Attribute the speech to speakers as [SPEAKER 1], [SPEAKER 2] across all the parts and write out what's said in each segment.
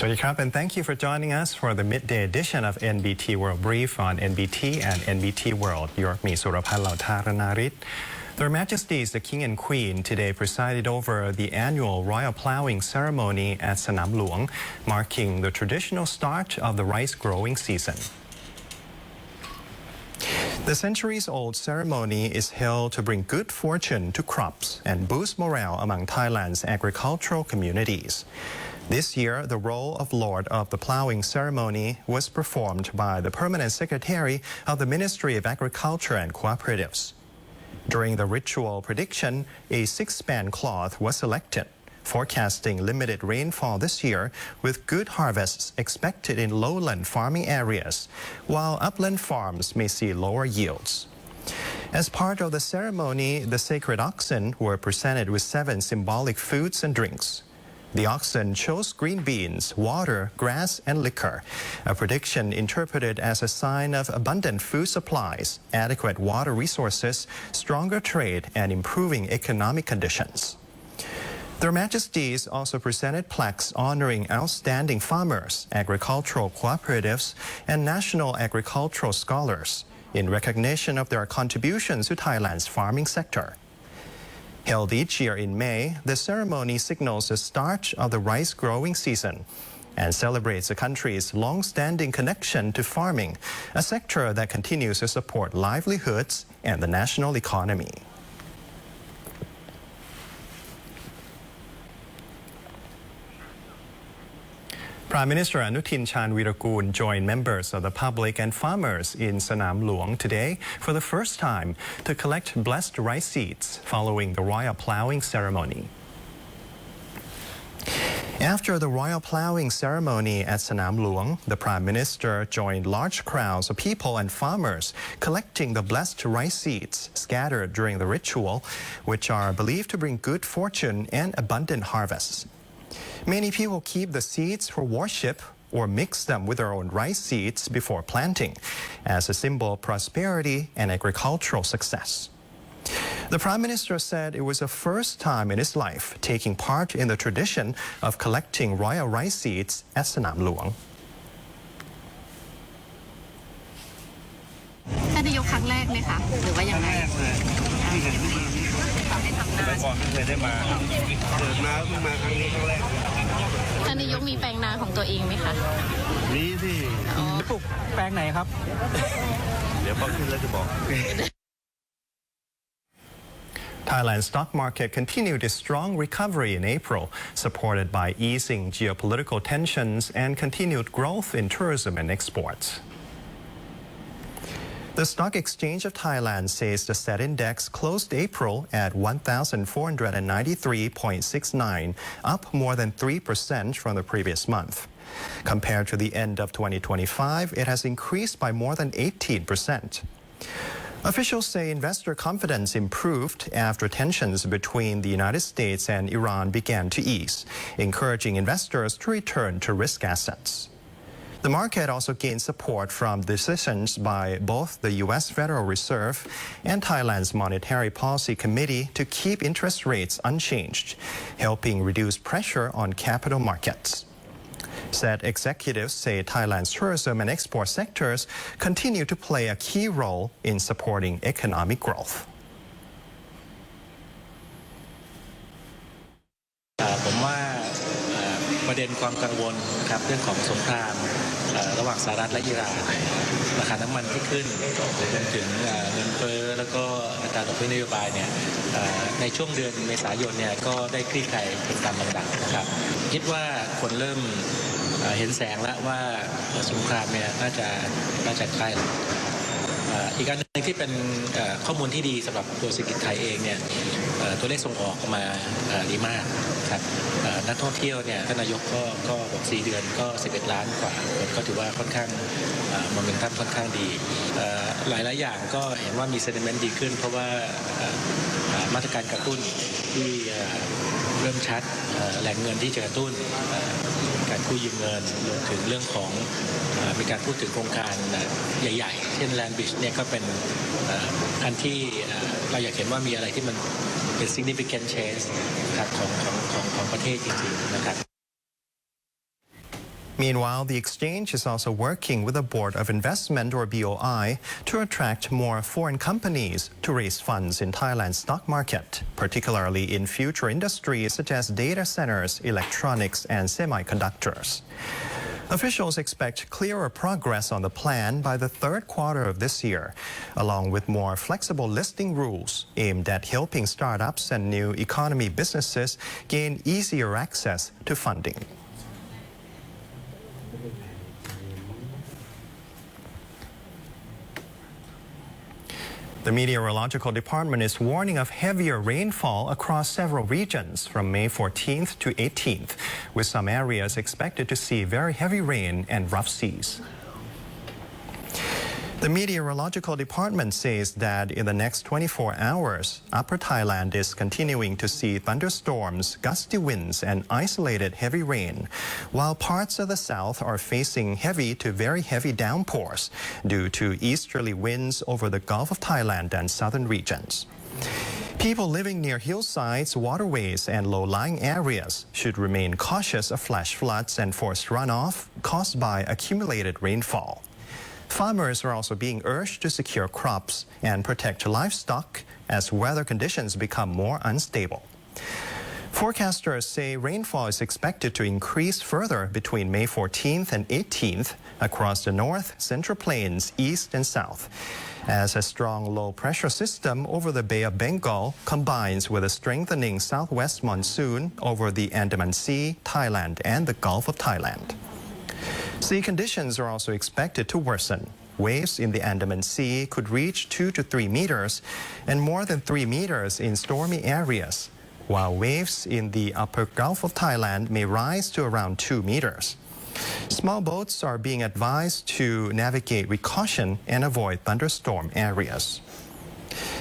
[SPEAKER 1] Sawasdee and thank you for joining us for the midday edition of NBT World Brief on NBT and NBT World. Your me Suraphal Lautharanarit. Their Majesties the King and Queen today presided over the annual royal ploughing ceremony at Sanam Luang, marking the traditional start of the rice growing season. The centuries-old ceremony is held to bring good fortune to crops and boost morale among Thailand's agricultural communities. This year, the role of Lord of the Ploughing ceremony was performed by the Permanent Secretary of the Ministry of Agriculture and Cooperatives. During the ritual prediction, a 6-span cloth was selected, forecasting limited rainfall this year with good harvests expected in lowland farming areas, while upland farms may see lower yields. As part of the ceremony, the sacred oxen were presented with 7 symbolic foods and drinks. The oxen chose green beans, water, grass, and liquor, a prediction interpreted as a sign of abundant food supplies, adequate water resources, stronger trade, and improving economic conditions. Their Majesties also presented plaques honoring outstanding farmers, agricultural cooperatives, and national agricultural scholars in recognition of their contributions to Thailand's farming sector. Held each year in May, the ceremony signals the start of the rice growing season and celebrates the country's long-standing connection to farming, a sector that continues to support livelihoods and the national economy. Prime Minister Anutin Chanvirakul joined members of the public and farmers in Sanam Luang today for the first time to collect blessed rice seeds following the royal ploughing ceremony. After the royal ploughing ceremony at Sanam Luang, the Prime Minister joined large crowds of people and farmers collecting the blessed rice seeds scattered during the ritual, which are believed to bring good fortune and abundant harvests. Many people keep the seeds for worship or mix them with their own rice seeds before planting as a symbol of prosperity and agricultural success. The Prime Minister said it was the first time in his life taking part in the tradition of collecting royal rice seeds at Sanam Luang.
[SPEAKER 2] ท่านนายกครั้งแรกไหมคะหรือว่าอย่างไรที่เห็นแต่ก่อนไม่เคยได้มาเกิดมาเพิ่งมาครั้งนี้ครั้งแรกท่านนายกมีแปลงนาของตัวเองไหมคะ
[SPEAKER 3] มีสิปลูกแปลงไหนครับเดี๋ยวพอขึ้นแล้วจะบอก
[SPEAKER 1] Thailand's stock market continued its strong recovery in April, supported by easing geopolitical tensions and continued growth in tourism and exports. The Stock Exchange of Thailand says the SET index closed April at 1,493.69, up more than 3% from the previous month. Compared to the end of 2025, it has increased by more than 18%. Officials say investor confidence improved after tensions between the United States and Iran began to ease, encouraging investors to return to risk assets. The market also gained support from decisions by both the U.S. Federal Reserve and Thailand's Monetary Policy Committee to keep interest rates unchanged, helping reduce pressure on capital markets. Said executives say Thailand's tourism and export sectors continue to play a key role in supporting economic growth.
[SPEAKER 4] ผมว่าประเด็นความกังวลครับเรื่องของสงครามระหว่างสหรัฐและอิหร่านราคาน้ำมันที่ขึ้นรวมถึงเงินเฟ้อแล้วก็อัตราดอกเบี้ยนโยบายเนี่ยในช่วงเดือนเมษายนเนี่ยก็ได้คลี่คลายเป็นตามลำดับนะครับคิดว่าคนเริ่มเห็นแสงแล้วว่าสงครามเนี่ยน่าจะใกล้แล้วอีกอันหนึ่งที่เป็นข้อมูลที่ดีสำหรับตัวเศรษฐกิจไทยเองเนี่ยตัวเลขส่งออกมาดีมากครับนักท่องเที่ยวเนี่ยท่านนายกก็บอก4 เดือนก็11 ล้านกว่าคนก็ถือว่าค่อนข้างโมเมนตัมค่อนข้างดีหลายอย่างก็เห็นว่ามีเซนติเมนต์ดีขึ้นเพราะว่ามาตรการกระตุ้นที่เริ่มชัดแหล่งเงินที่จะกระตุ้นการกู้ยืมเงินรวมถึงเรื่องของมีการพูดถึงโครงการใหญ่ๆเช่นแลนด์บริดจ์เนี่ยก็เป็นอันที่เราอยากเห็นว่ามีอะไรที่มันเป็น significant change ครับของประเทศจริงๆนะครับ
[SPEAKER 1] Meanwhile, the exchange is also working with the Board of Investment, or BOI, to attract more foreign companies to raise funds in Thailand's stock market, particularly in future industries such as data centers, electronics, and semiconductors. Officials expect clearer progress on the plan by the third quarter of this year, along with more flexible listing rules aimed at helping startups and new economy businesses gain easier access to funding. The Meteorological Department is warning of heavier rainfall across several regions from May 14th to 18th, with some areas expected to see very heavy rain and rough seas. The Meteorological Department says that in the next 24 hours, Upper Thailand is continuing to see thunderstorms, gusty winds, and isolated heavy rain, while parts of the south are facing heavy to very heavy downpours due to easterly winds over the Gulf of Thailand and southern regions. People living near hillsides, waterways, and low-lying areas should remain cautious of flash floods and forced runoff caused by accumulated rainfall. Farmers are also being urged to secure crops and protect livestock as weather conditions become more unstable. Forecasters say rainfall is expected to increase further between May 14th and 18th across the north, central plains, east, and south, as a strong low-pressure system over the Bay of Bengal combines with a strengthening southwest monsoon over the Andaman Sea, Thailand, and the Gulf of Thailand. Sea conditions are also expected to worsen. Waves in the Andaman Sea could reach 2 to 3 meters and more than 3 meters in stormy areas, while waves in the upper Gulf of Thailand may rise to around 2 meters. Small boats are being advised to navigate with caution and avoid thunderstorm areas.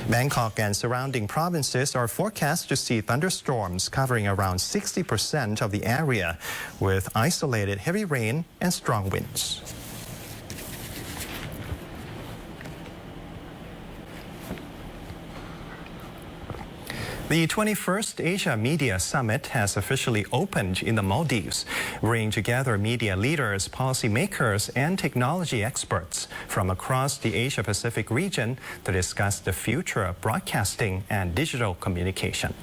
[SPEAKER 1] Bangkok and surrounding provinces are forecast to see thunderstorms covering around 60% of the area, with isolated heavy rain and strong winds. The 21st Asia Media Summit has officially opened in the Maldives, bringing together media leaders, policymakers, and technology experts from across the Asia-Pacific region to discuss the future of broadcasting and digital communication.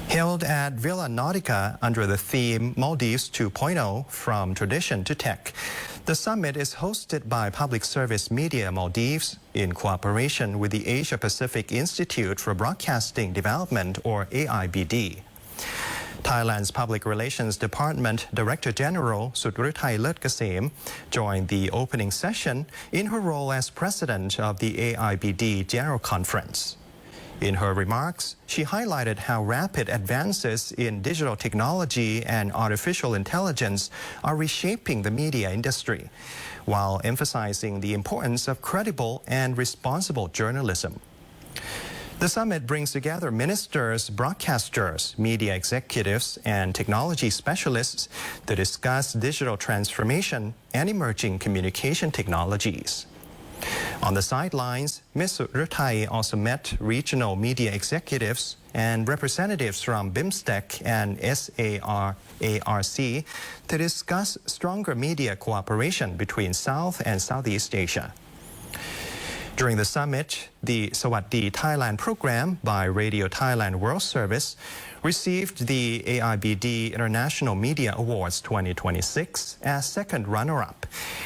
[SPEAKER 1] Held at Villa Nautica under the theme Maldives 2.0 from tradition to tech, the summit is hosted by Public Service Media Maldives in cooperation with the Asia Pacific Institute for Broadcasting Development, or AIBD. Thailand's Public Relations Department Director General Sudruthai Lertkasem joined the opening session in her role as President of the AIBD General Conference. In her remarks, she highlighted how rapid advances in digital technology and artificial intelligence are reshaping the media industry, while emphasizing the importance of credible and responsible journalism. The summit brings together ministers, broadcasters, media executives, and technology specialists to discuss digital transformation and emerging communication technologies. On the sidelines, Ms. Ruthai also met regional media executives and representatives from BIMSTEC and SARC to discuss stronger media cooperation between South and Southeast Asia. During the summit, the Sawatdi Thailand program by Radio Thailand World Service received the AIBD International Media Awards 2026 as second runner-up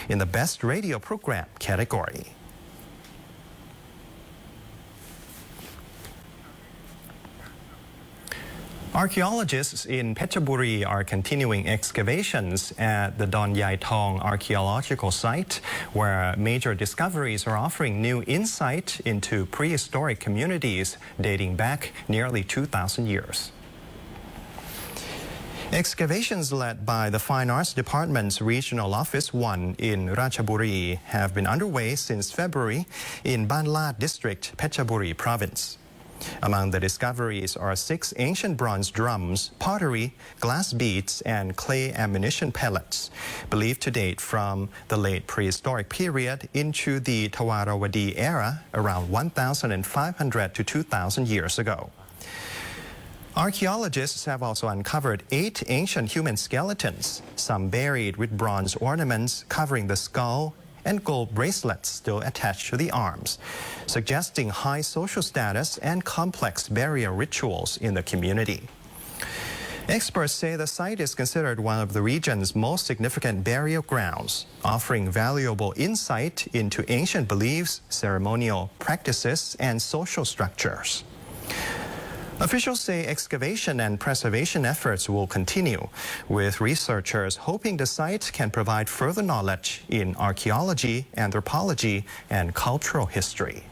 [SPEAKER 1] in the Best Radio Program category. Archaeologists in PHETCHABURI are continuing excavations at the Don Yai Thong archaeological site, where major discoveries are offering new insight into prehistoric communities dating back nearly 2,000 years. Excavations led by the Fine Arts Department's Regional Office 1 in Ratchaburi have been underway since February in Ban Lat District, Phetchaburi Province. Among the discoveries are 6 ancient bronze drums, pottery, glass beads, and clay ammunition pellets, believed to date from the late prehistoric period into the Tawarawadi era around 1,500 to 2,000 years ago. Archaeologists have also uncovered 8 ancient human skeletons, some buried with bronze ornaments covering the skull and gold bracelets still attached to the arms, suggesting high social status and complex burial rituals in the community. Experts say the site is considered one of the region's most significant burial grounds, offering valuable insight into ancient beliefs, ceremonial practices, and social structures. Officials say excavation and preservation efforts will continue, with researchers hoping the site can provide further knowledge in archaeology, anthropology, and cultural history.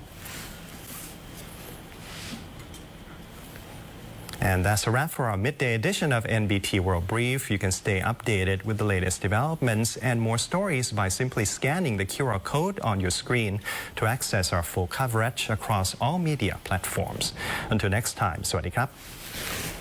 [SPEAKER 1] And that's a wrap for our midday edition of NBT World Brief. You can stay updated with the latest developments and more stories by simply scanning the QR code on your screen to access our full coverage across all media platforms. Until next time, สวัสดีครับ